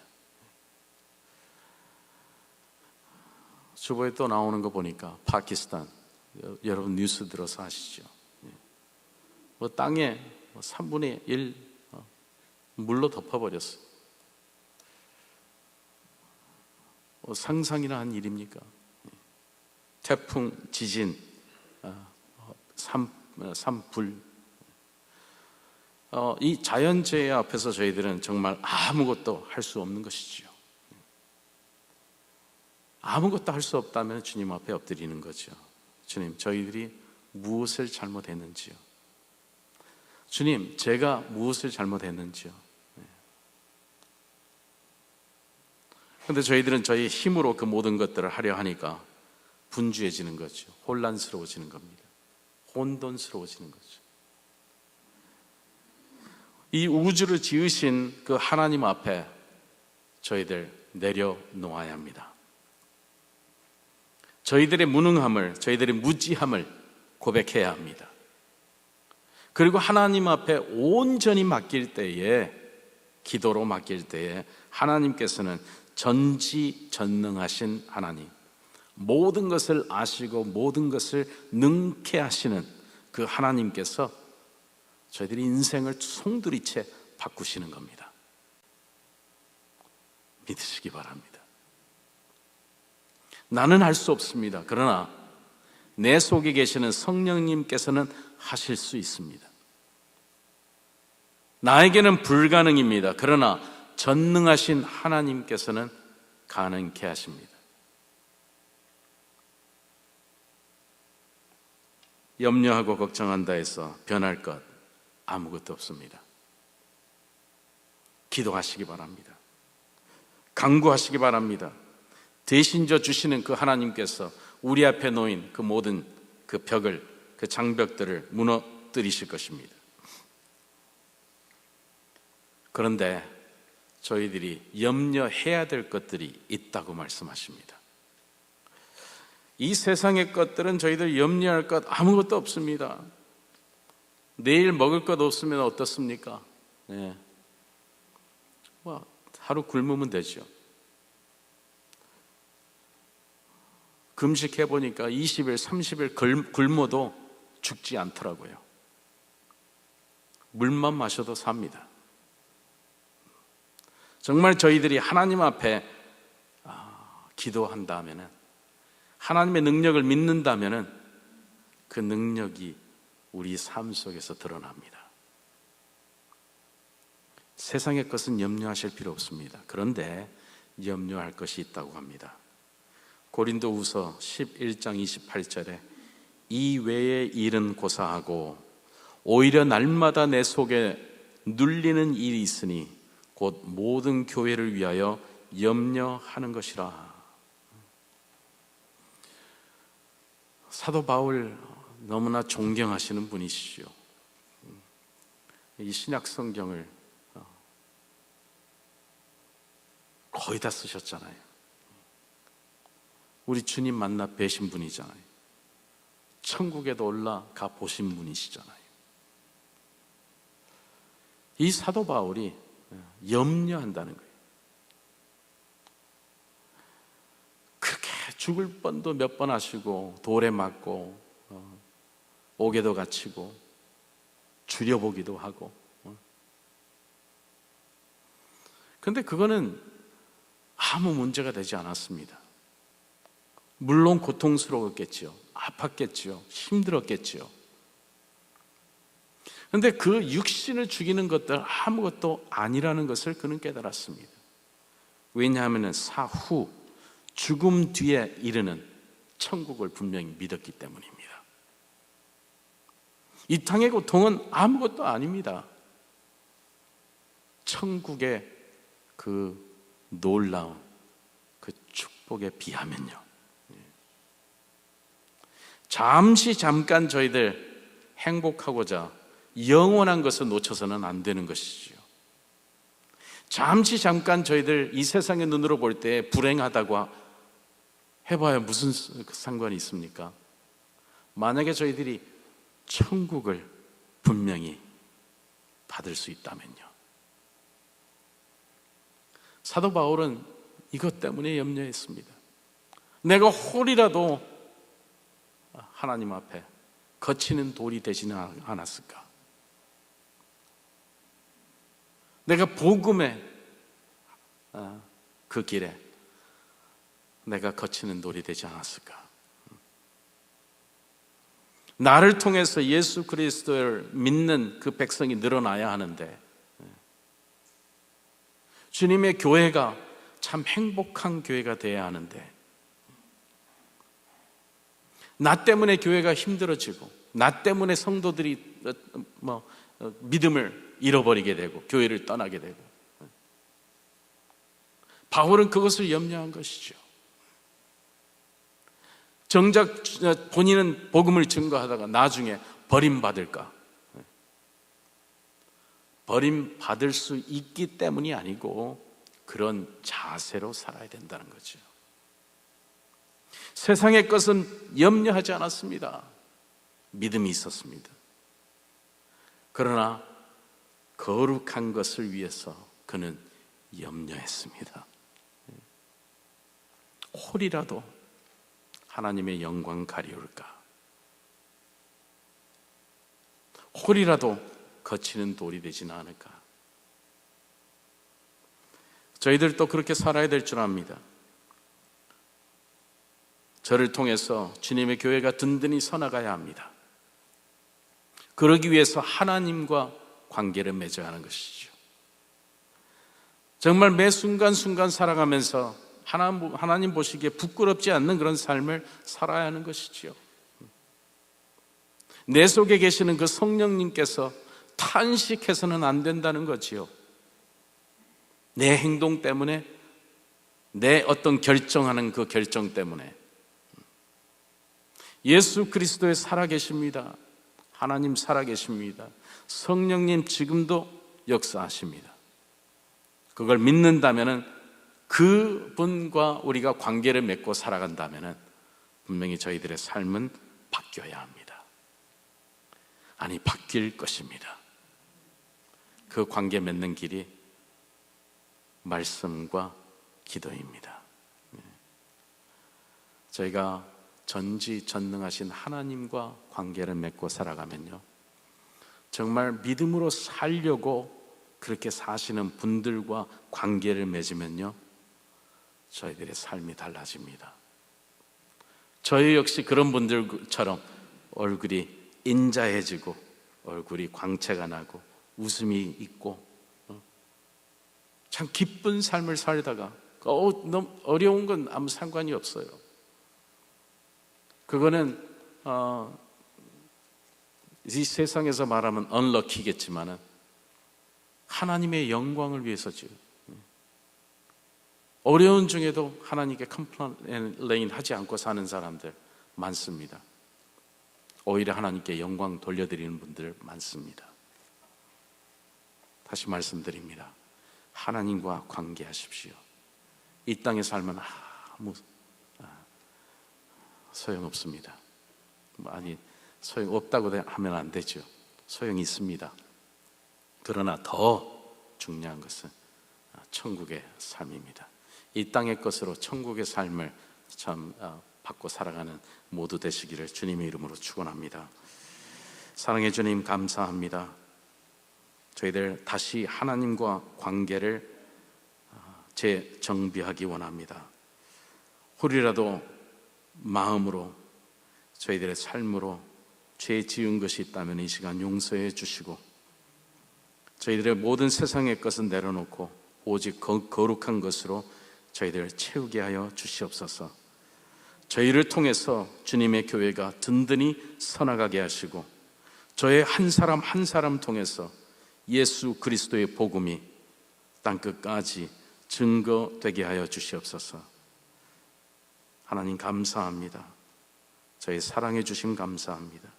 주보에 또 나오는 거 보니까 파키스탄, 여러분 뉴스 들어서 아시죠? 땅에 3분의 1 물로 덮어버렸어요. 상상이나 한 일입니까? 태풍, 지진, 산불, 이 자연재해 앞에서 저희들은 정말 아무것도 할 수 없는 것이지요. 아무것도 할 수 없다면 주님 앞에 엎드리는 거죠. 주님, 저희들이 무엇을 잘못했는지요? 주님, 제가 무엇을 잘못했는지요? 그런데 저희들은 저희 힘으로 그 모든 것들을 하려 하니까 분주해지는 거죠. 혼란스러워지는 겁니다. 혼돈스러워지는 거죠. 이 우주를 지으신 그 하나님 앞에 저희들 내려놓아야 합니다. 저희들의 무능함을, 저희들의 무지함을 고백해야 합니다. 그리고 하나님 앞에 온전히 맡길 때에, 기도로 맡길 때에 하나님께서는 전지전능하신 하나님, 모든 것을 아시고 모든 것을 능케 하시는 그 하나님께서 저희들의 인생을 송두리째 바꾸시는 겁니다. 믿으시기 바랍니다. 나는 할 수 없습니다. 그러나 내 속에 계시는 성령님께서는 하실 수 있습니다. 나에게는 불가능입니다. 그러나 전능하신 하나님께서는 가능케 하십니다. 염려하고 걱정한다 해서 변할 것 아무것도 없습니다. 기도하시기 바랍니다. 간구하시기 바랍니다. 대신져 주시는 그 하나님께서 우리 앞에 놓인 그 모든 그 벽을, 그 장벽들을 무너뜨리실 것입니다. 그런데 저희들이 염려해야 될 것들이 있다고 말씀하십니다. 이 세상의 것들은 저희들 염려할 것 아무것도 없습니다. 내일 먹을 것 없으면 어떻습니까? 네. 하루 굶으면 되죠. 금식해보니까 20일, 30일 굶어도 죽지 않더라고요. 물만 마셔도 삽니다. 정말 저희들이 하나님 앞에 기도한다면은, 하나님의 능력을 믿는다면은 그 능력이 우리 삶 속에서 드러납니다. 세상의 것은 염려하실 필요 없습니다. 그런데 염려할 것이 있다고 합니다. 고린도후서 11장 28절에 이 외의 일은 고사하고 오히려 날마다 내 속에 눌리는 일이 있으니 곧 모든 교회를 위하여 염려하는 것이라. 사도 바울 너무나 존경하시는 분이시죠. 이 신약 성경을 거의 다 쓰셨잖아요. 우리 주님 만나 뵈신 분이잖아요. 천국에도 올라가 보신 분이시잖아요. 이 사도 바울이 염려한다는 거예요. 그렇게 죽을 뻔도 몇 번 하시고 돌에 맞고 옥에도 갇히고 줄여보기도 하고. 그런데 그거는 아무 문제가 되지 않았습니다. 물론 고통스러웠겠죠. 아팠겠죠. 힘들었겠죠. 그런데 그 육신을 죽이는 것들 아무것도 아니라는 것을 그는 깨달았습니다. 왜냐하면 사후 죽음 뒤에 이르는 천국을 분명히 믿었기 때문입니다. 이 땅의 고통은 아무것도 아닙니다. 천국의 그 놀라운 그 축복에 비하면요. 잠깐 저희들 행복하고자 영원한 것을 놓쳐서는 안 되는 것이지요. 잠깐 저희들 이 세상의 눈으로 볼 때 불행하다고 해봐야 무슨 상관이 있습니까? 만약에 저희들이 천국을 분명히 받을 수 있다면요. 사도 바울은 이것 때문에 염려했습니다. 내가 홀이라도 하나님 앞에 거치는 돌이 되지는 않았을까? 내가 복음의 그 길에 내가 거치는 돌이 되지 않았을까? 나를 통해서 예수 그리스도를 믿는 그 백성이 늘어나야 하는데, 주님의 교회가 참 행복한 교회가 되어야 하는데, 나 때문에 교회가 힘들어지고 나 때문에 성도들이 믿음을 잃어버리게 되고 교회를 떠나게 되고, 바울은 그것을 염려한 것이죠. 정작 본인은 복음을 증거하다가 나중에 버림받을까? 버림받을 수 있기 때문이 아니고 그런 자세로 살아야 된다는 거죠. 세상의 것은 염려하지 않았습니다. 믿음이 있었습니다. 그러나 거룩한 것을 위해서 그는 염려했습니다. 홀이라도 하나님의 영광 가리울까? 홀이라도 거치는 돌이 되지는 않을까? 저희들도 그렇게 살아야 될 줄 압니다. 저를 통해서 주님의 교회가 든든히 서나가야 합니다. 그러기 위해서 하나님과 관계를 맺어야 하는 것이죠. 정말 매 순간순간 살아가면서 하나님 보시기에 부끄럽지 않는 그런 삶을 살아야 하는 것이죠. 내 속에 계시는 그 성령님께서 탄식해서는 안 된다는 거지요. 내 행동 때문에, 내 어떤 결정하는 그 결정 때문에. 예수 그리스도에 살아계십니다. 하나님 살아계십니다. 성령님 지금도 역사하십니다. 그걸 믿는다면 그분과 우리가 관계를 맺고 살아간다면 분명히 저희들의 삶은 바뀌어야 합니다. 아니, 바뀔 것입니다. 그 관계 맺는 길이 말씀과 기도입니다. 저희가 전지전능하신 하나님과 관계를 맺고 살아가면요, 정말 믿음으로 살려고 그렇게 사시는 분들과 관계를 맺으면요, 저희들의 삶이 달라집니다. 저희 역시 그런 분들처럼 얼굴이 인자해지고 얼굴이 광채가 나고 웃음이 있고 참 기쁜 삶을 살다가 너무 어려운 건 아무 상관이 없어요. 그거는 이 세상에서 말하면 unlucky겠지만은 하나님의 영광을 위해서죠. 어려운 중에도 하나님께 컴플레인 하지 않고 사는 사람들 많습니다. 오히려 하나님께 영광 돌려드리는 분들 많습니다. 다시 말씀드립니다. 하나님과 관계하십시오. 이 땅의 삶은 아무 소용없습니다. 아니, 소용없다고 하면 안 되죠. 소용이 있습니다. 그러나 더 중요한 것은 천국의 삶입니다. 이 땅의 것으로 천국의 삶을 참 받고 살아가는 모두 되시기를 주님의 이름으로 축원합니다. 사랑해 주님, 감사합니다. 저희들 다시 하나님과 관계를 재정비하기 원합니다. 홀이라도 마음으로 저희들의 삶으로 죄 지은 것이 있다면 이 시간 용서해 주시고, 저희들의 모든 세상의 것은 내려놓고 오직 거룩한 것으로 저희들을 채우게 하여 주시옵소서. 저희를 통해서 주님의 교회가 든든히 서나가게 하시고, 저의 한 사람 한 사람 통해서 예수 그리스도의 복음이 땅끝까지 증거되게 하여 주시옵소서. 하나님 감사합니다. 저희 사랑해 주심 감사합니다.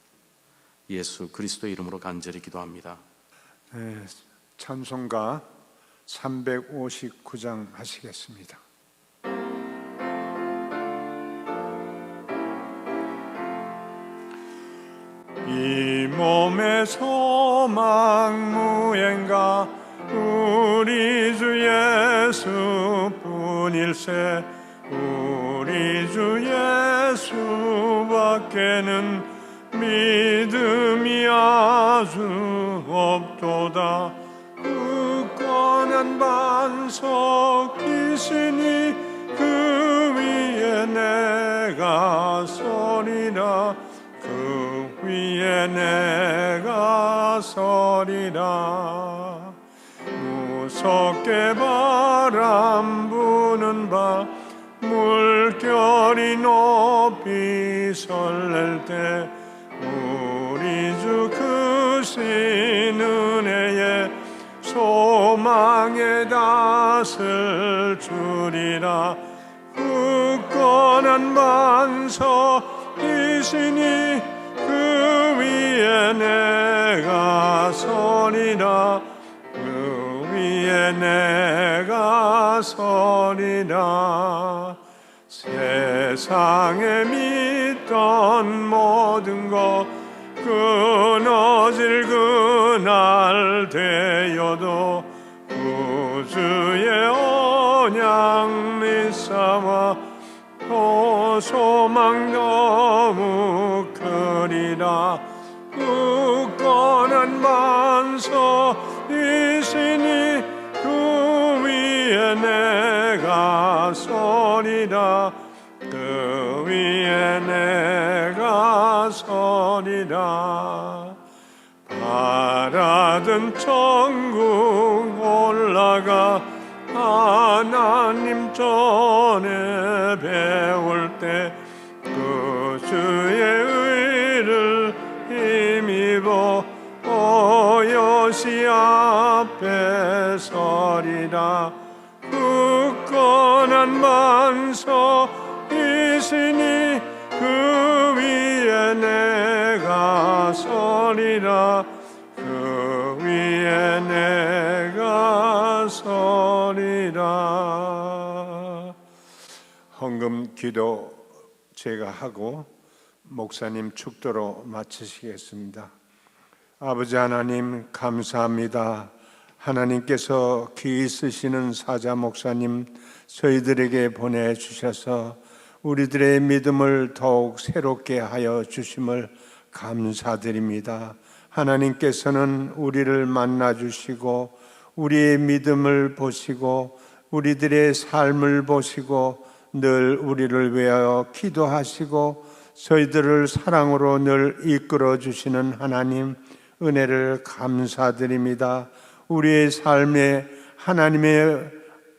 예수 그리스도의 이름으로 간절히 기도합니다. 네, 찬송가 359장 하시겠습니다. 이 몸의 소망 무엔가 우리 주 예수뿐일세. 우리 주 예수밖에는 믿음이 아주 없도다. 굳건한 반석이시니 그 위에 내가 서리라. 그 위에 내가 서리라. 무섭게 바람 부는 바 물결이 높이 설렐 때 우리 주 크신 은혜에 소망의 닷을 주리라. 굳건 굳건한 반석이시니 그 위에 내가 서리라. 그 위에 내가 서리라. 세상에 믿던 모든 것 끊어질 그날 되어도 구주의 언약 믿사와 또 소망 너무 크리라. 굳건한 반석이시니 그 위에 내가 서리라. 그 위에 내가 서리라. 바라던 천국 올라가 하나님 전에 배울 때 그 주의 의를 힘입어 오여시 앞에 서리라. 굳건한 반석이시니 그 위에 내가 서리라. 그 위에 내가 서리라. 헌금 기도 제가 하고 목사님 축도로 마치시겠습니다. 아버지 하나님 감사합니다. 하나님께서 귀히 쓰시는 사자 목사님 저희들에게 보내주셔서 우리들의 믿음을 더욱 새롭게 하여 주심을 감사드립니다. 하나님께서는 우리를 만나주시고 우리의 믿음을 보시고 우리들의 삶을 보시고 늘 우리를 위하여 기도하시고 저희들을 사랑으로 늘 이끌어 주시는 하나님 은혜를 감사드립니다. 우리의 삶에 하나님의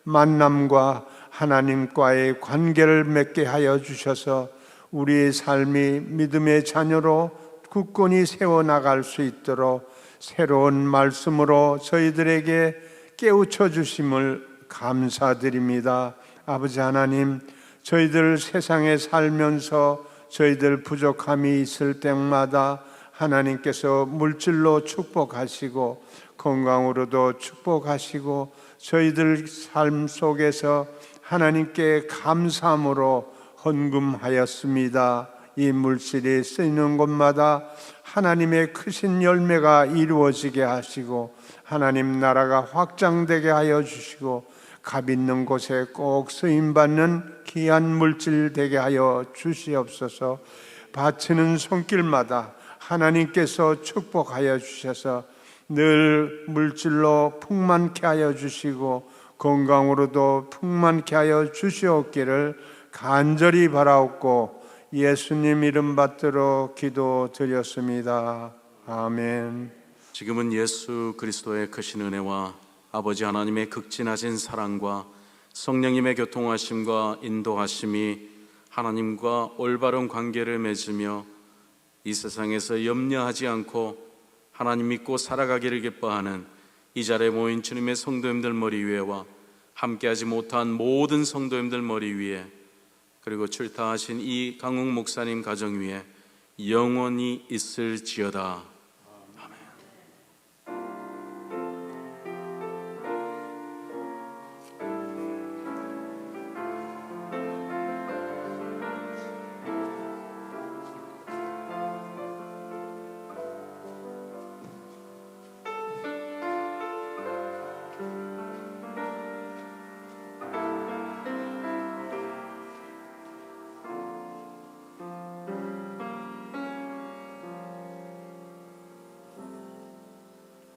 만남과 하나님과의 관계를 맺게 하여 주셔서 우리의 삶이 믿음의 자녀로 굳건히 세워나갈 수 있도록 새로운 말씀으로 저희들에게 깨우쳐 주심을 감사드립니다. 아버지 하나님, 저희들 세상에 살면서 저희들 부족함이 있을 때마다 하나님께서 물질로 축복하시고 건강으로도 축복하시고 저희들 삶 속에서 하나님께 감사함으로 헌금하였습니다. 이 물질이 쓰이는 곳마다 하나님의 크신 열매가 이루어지게 하시고 하나님 나라가 확장되게 하여 주시고 값 있는 곳에 꼭 쓰임받는 귀한 물질 되게 하여 주시옵소서. 바치는 손길마다 하나님께서 축복하여 주셔서 늘 물질로 풍만케 하여 주시고 건강으로도 풍만케 하여 주시옵기를 간절히 바라옵고 예수님 이름 받들어 기도드렸습니다. 아멘. 지금은 예수 그리스도의 크신 은혜와 아버지 하나님의 극진하신 사랑과 성령님의 교통하심과 인도하심이 하나님과 올바른 관계를 맺으며 이 세상에서 염려하지 않고 하나님 믿고 살아가기를 기뻐하는 이 자리에 모인 주님의 성도님들 머리 위에와 함께하지 못한 모든 성도님들 머리 위에 그리고 출타하신 이 강욱 목사님 가정 위에 영원히 있을지어다.